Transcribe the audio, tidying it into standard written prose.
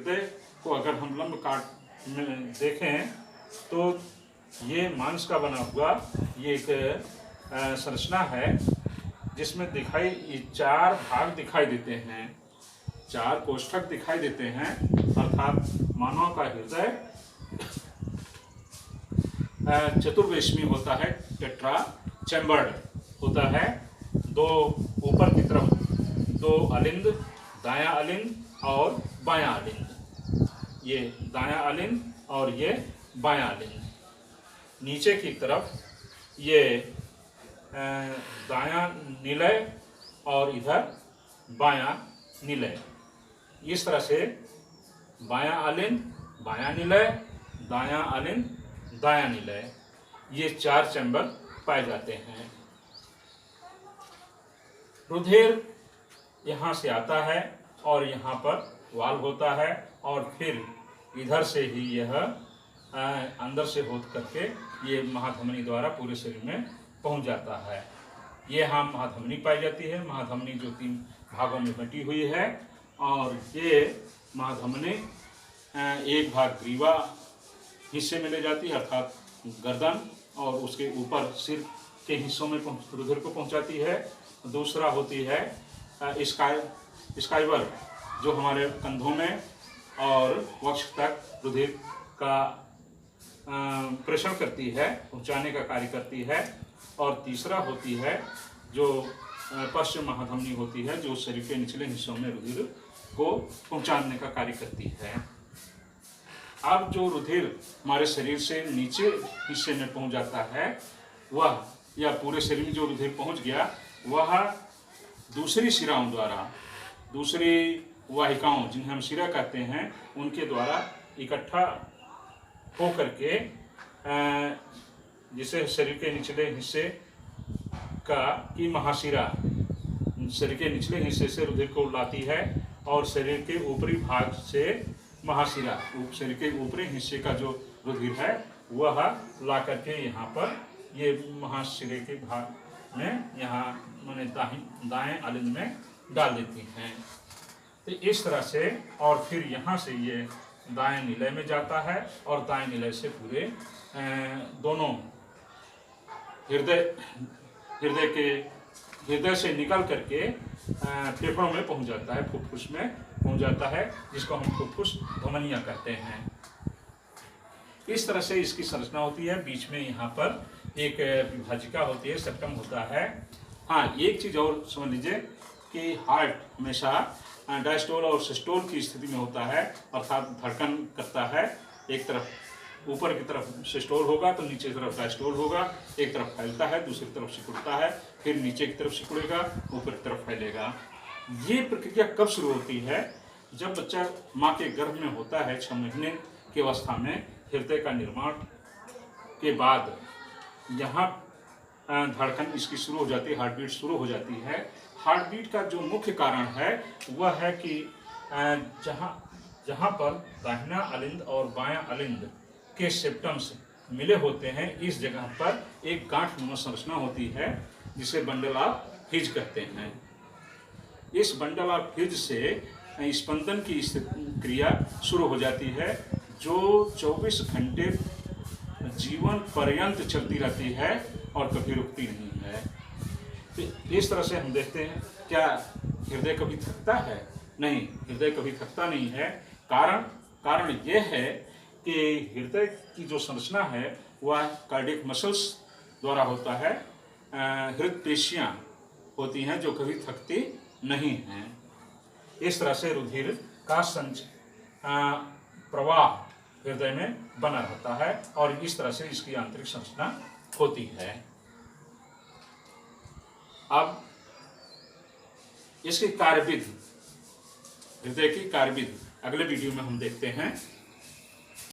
हृदय को अगर हम लंब काट में देखें तो ये मांस का बना हुआ ये एक संरचना है, जिसमें दिखाई 4 भाग दिखाई देते हैं, 4 कोष्ठक दिखाई देते हैं। अर्थात मानव का हृदय चतुर्वेशमी होता है, टेट्रा चैम्बर्ड होता है। 2 ऊपर की तरफ 2 अलिंद, दायां अलिंद और बायां अलिंद, ये दायां अलिंद और ये बायां अलिंद। नीचे की तरफ ये दायां निलय और इधर बायां निलय। इस तरह से बायां अलिंद, बायां निलय, दायां अलिंद, दायां निलय, ये 4 चैम्बर पाए जाते हैं। रुधिर यहाँ से आता है और यहाँ पर वाल्व होता है और फिर इधर से ही यह अंदर से होत करके ये महाधमनी द्वारा पूरे शरीर में पहुंच जाता है। ये यहाँ महाधमनी पाई जाती है। महाधमनी जो 3 भागों में बटी हुई है और ये महाधमनी एक भाग ग्रीवा हिस्से में ले जाती है, अर्थात गर्दन, और उसके ऊपर सिर के हिस्सों में रुधिर को पहुंचाती है। दूसरा होती है स्काइवर, जो हमारे कंधों में और वक्ष तक रुधिर का प्रेषण करती है, पहुंचाने का कार्य करती है। और तीसरा होती है जो पश्चिम महाधमनी होती है, जो शरीर के निचले हिस्सों में रुधिर को पहुंचाने का कार्य करती है। अब जो रुधिर हमारे शरीर से नीचे हिस्से में पहुंच जाता है, वह या पूरे शरीर में जो रुधिर पहुंच गया, वह दूसरी शिराओं द्वारा, दूसरी वाहिकाओं जिन्हें हम शिरा कहते हैं, उनके द्वारा इकट्ठा हो करके जिसे शरीर के निचले हिस्से की महाशिरा शरीर के निचले हिस्से से रुधिर को लाती है और शरीर के ऊपरी भाग से महाशिरा, शरीर के ऊपरी हिस्से का जो रुधिर है वह ला करके यहाँ पर ये महाशिरे के भाग में, यहाँ माने दाएं अलिंद में डाल देती हैं। तो इस तरह से और फिर यहाँ से ये दाएं निलय में जाता है और दाएं निलय से पूरे दोनों हृदय से निकल करके फेफड़ों में पहुंच जाता है, फुफ्फुस में पहुंच जाता है, जिसको हम फुफ्फुस धमनियां कहते हैं। इस तरह से इसकी संरचना होती है। बीच में यहाँ पर एक विभाजिका होती है, सेप्टम होता है। हाँ, एक चीज़ और समझ लीजिए कि हार्ट हमेशा डायस्टोल और सिस्टोल की स्थिति में होता है, अर्थात धड़कन करता है। एक तरफ ऊपर की तरफ सिस्टोल होगा तो नीचे की तरफ डायस्टोल होगा, एक तरफ फैलता है, दूसरी तरफ सिकुड़ता है, फिर नीचे की तरफ सिकुड़ेगा, ऊपर की तरफ फैलेगा। ये प्रक्रिया कब शुरू होती है? जब बच्चा माँ के गर्भ में होता है, 6 महीने की अवस्था में, हृदय का निर्माण के बाद यहाँ धड़कन इसकी शुरू हो जाती है, हार्ट बीट शुरू हो जाती है। हार्ट बीट का जो मुख्य कारण है वह है कि जहाँ पर दाहिना अलिंद और बायां अलिंद के सेप्टम्स मिले होते हैं, इस जगह पर एक गांठ संरचना होती है जिसे बंडल ऑफ हिज कहते हैं। इस बंडल ऑफ हिज से स्पंदन की क्रिया शुरू हो जाती है, जो 24 घंटे जीवन पर्यंत चलती रहती है और कभी रुकती नहीं है। तो इस तरह से हम देखते हैं, क्या हृदय कभी थकता है? नहीं, हृदय कभी थकता नहीं है। कारण यह है कि हृदय की जो संरचना है वह कार्डियक मसल्स द्वारा होता है। हृदय पेशियाँ होती हैं जो कभी थकती नहीं हैं। इस तरह से रुधिर का प्रवाह हृदय में बना रहता है और इस तरह से इसकी आंतरिक संरचना होती है। अब इसकी कार्यविधि, हृदय की कार्यविधि अगले वीडियो में हम देखते हैं।